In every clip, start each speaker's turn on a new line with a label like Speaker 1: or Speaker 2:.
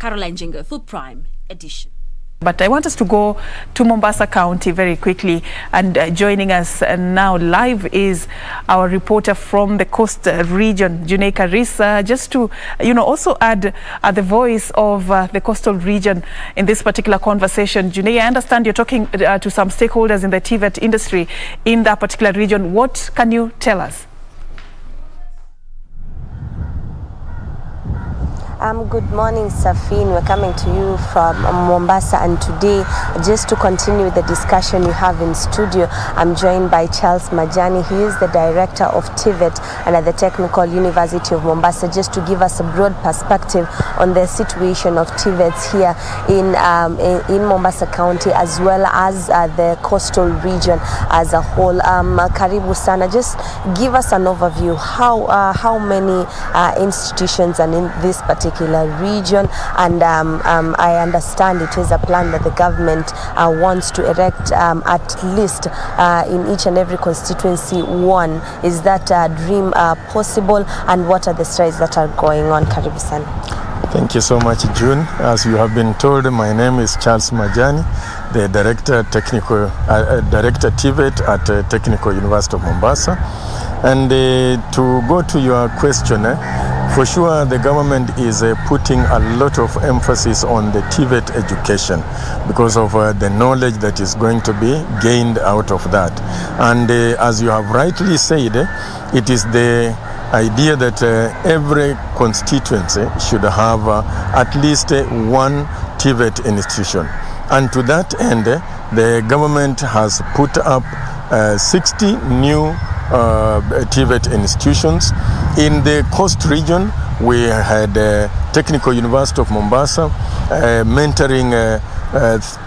Speaker 1: Caroline Jingo for Prime Edition.
Speaker 2: But I want us to go to Mombasa County very quickly, and joining us now live is our reporter from the coast region, Junaika Risa, just to also add the voice of the coastal region in this particular conversation. Junaika, I understand you're talking to some stakeholders in the Tvet industry in that particular region. What can you tell us?
Speaker 3: Good morning, Safin. We're coming to you from Mombasa, and today, just to continue the discussion you have in studio, I'm joined by Charles Majani. He is the director of Tvet and at the Technical University of Mombasa, just to give us a broad perspective on the situation of Tvets here in Mombasa County, as well as the coastal region as a whole. Karibu sana. Just give us an overview. How many institutions are in this particular region, and I understand it is a plan that the government wants to erect at least in each and every constituency one. Is that dream possible, and what are the strides that are going on? Karibu sana.
Speaker 4: Thank you so much, June. As you have been told, my name is Charles Majani, the director Tvet at Technical University of Mombasa. And to go to your question, for sure the government is putting a lot of emphasis on the Tvet education because of the knowledge that is going to be gained out of that. And as you have rightly said, it is the idea that every constituency should have at least one Tvet institution. And to that end, the government has put up 60 new Tvet institutions. In the coast region, we had Technical University of Mombasa mentoring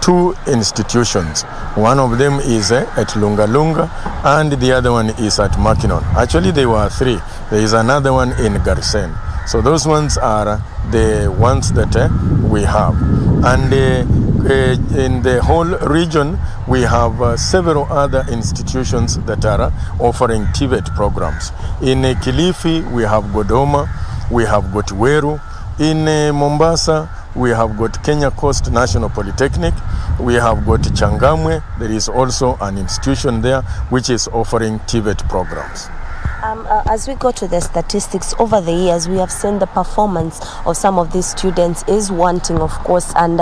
Speaker 4: 2 institutions. One of them is at Lunga Lunga, and the other one is at Makinon. Actually, there were 3. There is another one in Garsen. So those ones are the ones that we have. And in the whole region, we have several other institutions that are offering Tvet programs. In Kilifi, we have Godoma, we have got Weru. In Mombasa, we have got Kenya Coast National Polytechnic. We have got Changamwe. There is also an institution there which is offering Tvet programs.
Speaker 3: As we go to the statistics, over the years, we have seen the performance of some of these students is wanting, of course, and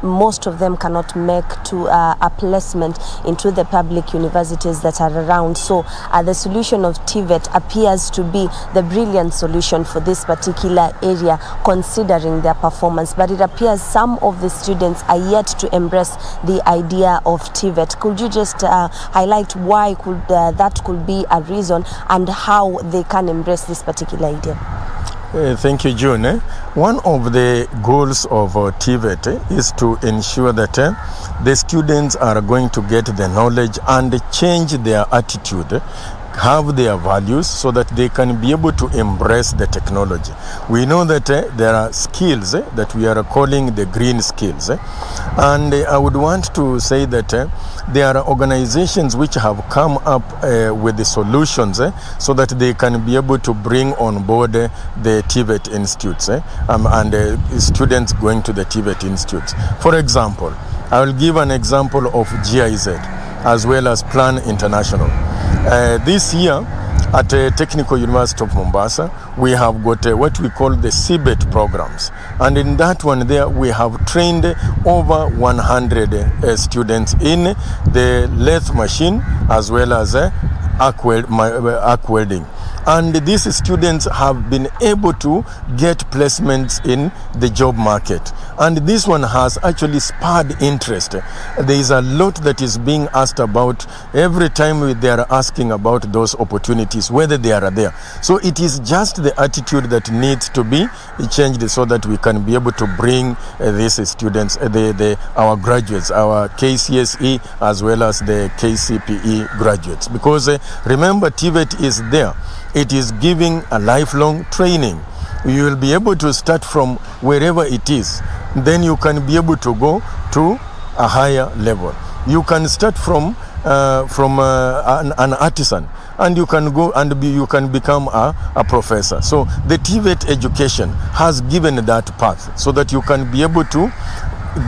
Speaker 3: most of them cannot make to a placement into the public universities that are around. So the solution of Tvet appears to be the brilliant solution for this particular area, considering their performance. But it appears some of the students are yet to embrace the idea of Tvet. Could you just highlight why that could be a reason, and how they can embrace this particular idea?
Speaker 4: Thank you, June. One of the goals of Tvet is to ensure that the students are going to get the knowledge and change their attitude, have their values, so that they can be able to embrace the technology. We know that there are skills that we are calling the green skills. And I would want to say that there are organizations which have come up with the solutions so that they can be able to bring on board the Tvet institutes and students going to the Tvet institutes. For example, I will give an example of GIZ as well as Plan International. This year at Technical University of Mombasa, we have got what we call the CBET programs. And in that one there, we have trained over 100 students in the lathe machine as well as arc welding. And these students have been able to get placements in the job market. And this one has actually spurred interest. There is a lot that is being asked about every time they are asking about those opportunities, whether they are there. So it is just the attitude that needs to be changed so that we can be able to bring these students, our graduates, our KCSE as well as the KCPE graduates. Because remember, Tvet is there. It is giving a lifelong training. You will be able to start from wherever it is. Then you can be able to go to a higher level. You can start from an artisan, and you can go and you can become a professor. So the Tvet education has given that path so that you can be able to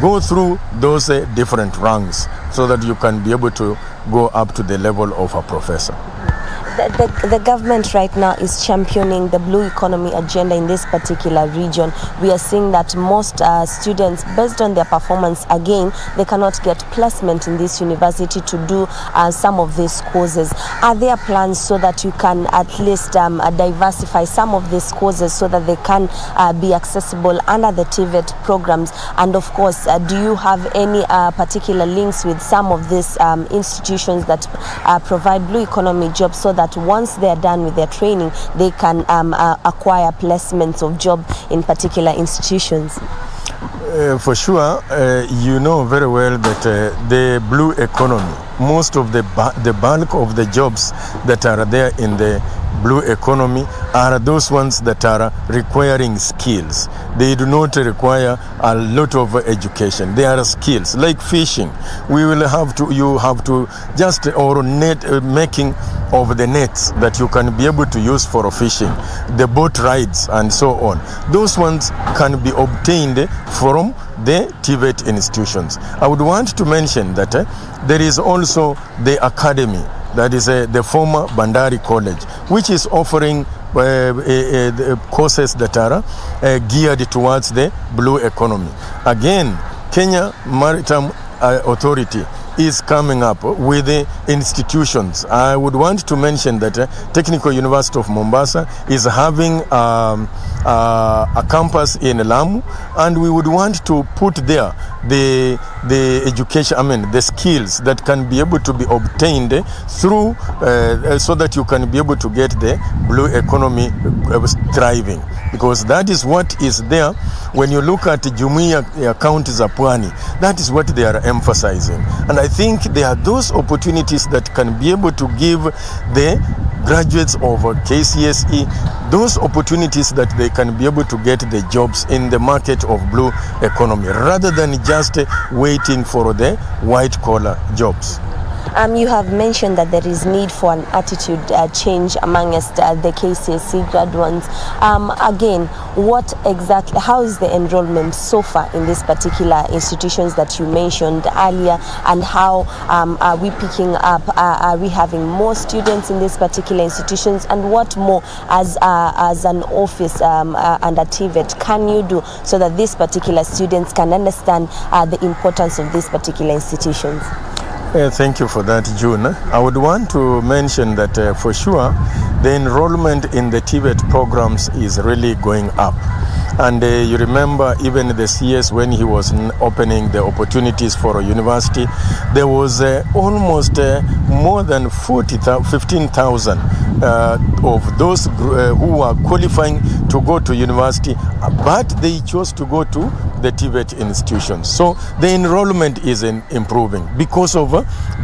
Speaker 4: go through those different ranks so that you can be able to go up to the level of a professor.
Speaker 3: The government right now is championing the blue economy agenda in this particular region. We are seeing that most students, based on their performance, again, they cannot get placement in this university to do some of these courses. Are there plans so that you can at least diversify some of these courses so that they can be accessible under the Tvet programs? And of course, do you have any particular links with some of these institutions that provide blue economy jobs so that once they are done with their training, they can acquire placements of job in particular institutions?
Speaker 4: For sure, you know very well that the blue economy, most of the bulk of the jobs that are there in the blue economy are those ones that are requiring skills. They do not require a lot of education. They are skills like fishing. You have to just or net making of the nets that you can be able to use for fishing, the boat rides and so on. Those ones can be obtained from the Tvet institutions. I would want to mention that there is also the academy, that is the former Bandari College, which is offering courses that are geared towards the blue economy. Again, Kenya Maritime Authority is coming up with the institutions. I would want to mention that Technical University of Mombasa is having a campus in Lamu, and we would want to put there the education, the skills that can be able to be obtained through so that you can be able to get the blue economy thriving, because that is what is there. When you look at Jumuiya County za Pwani, that is what they are emphasizing, and I think there are those opportunities that can be able to give the graduates of KCSE those opportunities that they can be able to get the jobs in the market of blue economy rather than just waiting for the white collar jobs.
Speaker 3: You have mentioned that there is need for an attitude change amongst the KCSE graduates. Again, how is the enrollment so far in these particular institutions that you mentioned earlier, and how are we picking up? Are we having more students in these particular institutions, and what more as an office under Tvet can you do so that these particular students can understand the importance of these particular institutions?
Speaker 4: Thank you for that, June. I would want to mention that for sure the enrollment in the Tvet programs is really going up. And you remember even the CS, when he was opening the opportunities for a university, there was almost more than 15,000 of those who were qualifying to go to university, but they chose to go to the Tvet institutions. So the enrollment is improving because of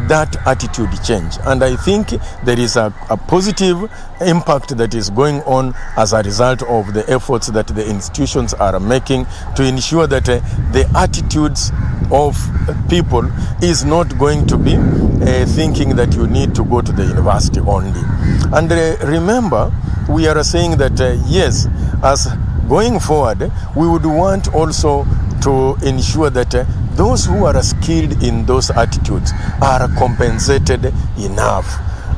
Speaker 4: that attitude change. And I think there is a positive impact that is going on as a result of the efforts that the institutions are making to ensure that the attitudes of people is not going to be thinking that you need to go to the university only. And remember, we are saying that yes, as going forward, we would want also to ensure that those who are skilled in those attitudes are compensated enough.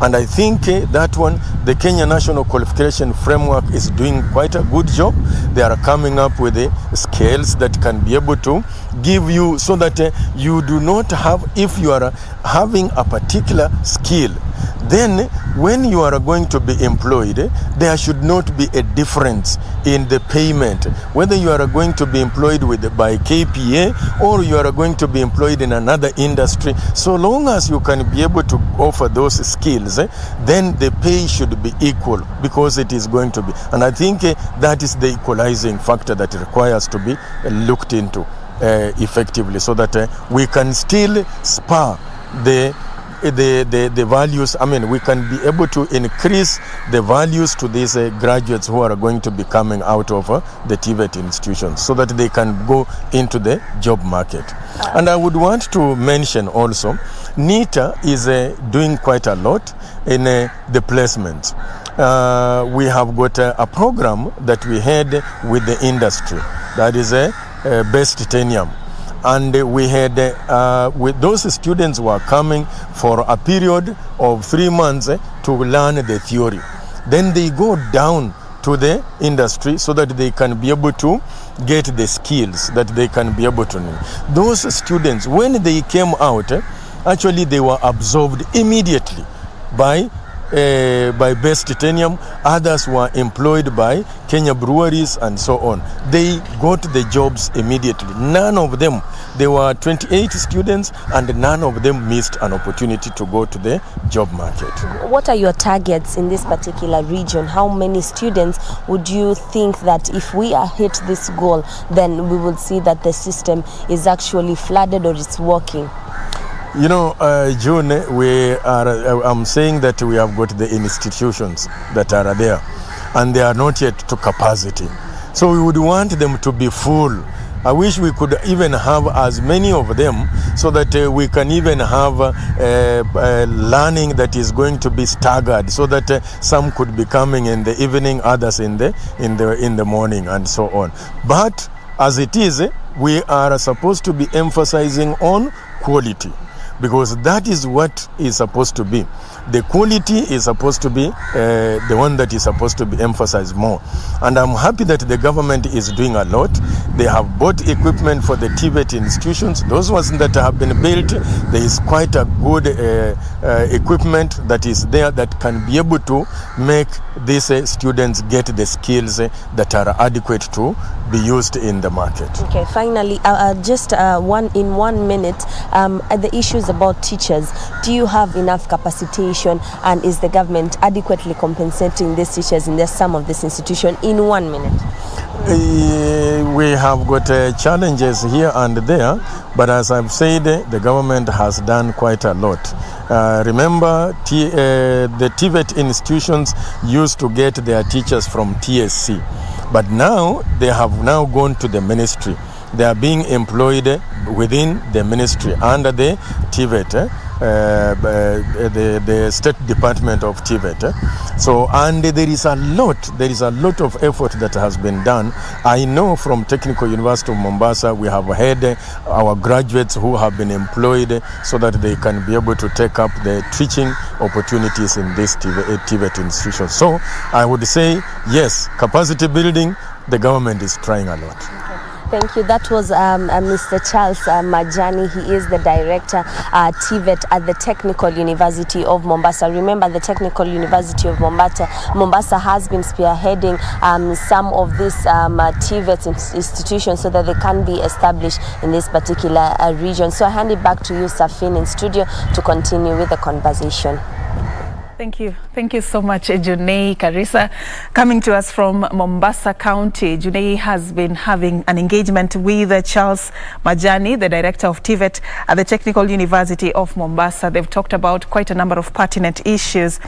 Speaker 4: And I think that one, the Kenya National Qualification Framework is doing quite a good job. They are coming up with the scales that can be able to give you, so that you do not have, if you are having a particular skill, then when you are going to be employed, there should not be a difference in the payment, whether you are going to be employed by KPA or you are going to be employed in another industry. So long as you can be able to offer those skills, then the pay should be equal, because it is going to be. And I think that is the equalizing factor that requires to be looked into effectively, so that we can still spur the the values. I mean, we can be able to increase the values to these graduates who are going to be coming out of the Tvet institutions, so that they can go into the job market. And I would want to mention also, NITA is doing quite a lot in the placements. We have got a program that we had with the industry, that is a best tenure. And we had, with those students were coming for a period of 3 months to learn the theory. Then they go down to the industry so that they can be able to get the skills that they can be able to need. Those students, when they came out, actually they were absorbed immediately by Best Titanium. Others were employed by Kenya Breweries and so on. They got the jobs immediately. None of them, there were 28 students and none of them missed an opportunity to go to the job market.
Speaker 3: What are your targets in this particular region? How many students would you think that if we are hit this goal, then we will see that the system is actually flooded or it's working?
Speaker 4: You know, June, I'm saying that we have got the institutions that are there and they are not yet to capacity. So we would want them to be full. I wish we could even have as many of them so that we can even have learning that is going to be staggered, so that some could be coming in the evening, others in the morning and so on. But as it is, we are supposed to be emphasizing on quality, because that is what is supposed to be. The quality is supposed to be the one that is supposed to be emphasized more. And I'm happy that the government is doing a lot. They have bought equipment for the Tvet institutions. Those ones that have been built, there is quite a good equipment that is there that can be able to make these students get the skills that are adequate to be used in the market.
Speaker 3: Okay, finally, just in 1 minute, the issues about teachers. Do you have enough capacitation, and is the government adequately compensating these teachers in some of this institution? In 1 minute.
Speaker 4: We have got challenges here and there, but as I've said, the government has done quite a lot. Remember, the Tvet institutions used to get their teachers from TSC, but now they have now gone to the ministry. They are being employed within the ministry under the Tvet, the State Department of Tvet. So, and there is a lot of effort that has been done. I know from Technical University of Mombasa, we have had our graduates who have been employed so that they can be able to take up the teaching opportunities in this Tvet institution. So I would say, yes, capacity building, the government is trying a lot.
Speaker 3: Thank you. That was Mr. Charles Majani. He is the director Tvet at the Technical University of Mombasa. Remember, the Technical University of Mombasa has been spearheading some of these Tvet institutions so that they can be established in this particular region. So I hand it back to you, Safin, in studio to continue with the conversation.
Speaker 2: Thank you. Thank you so much, Junei Karisa. Coming to us from Mombasa County, Junei has been having an engagement with Charles Majani, the director of Tvet at the Technical University of Mombasa. They've talked about quite a number of pertinent issues.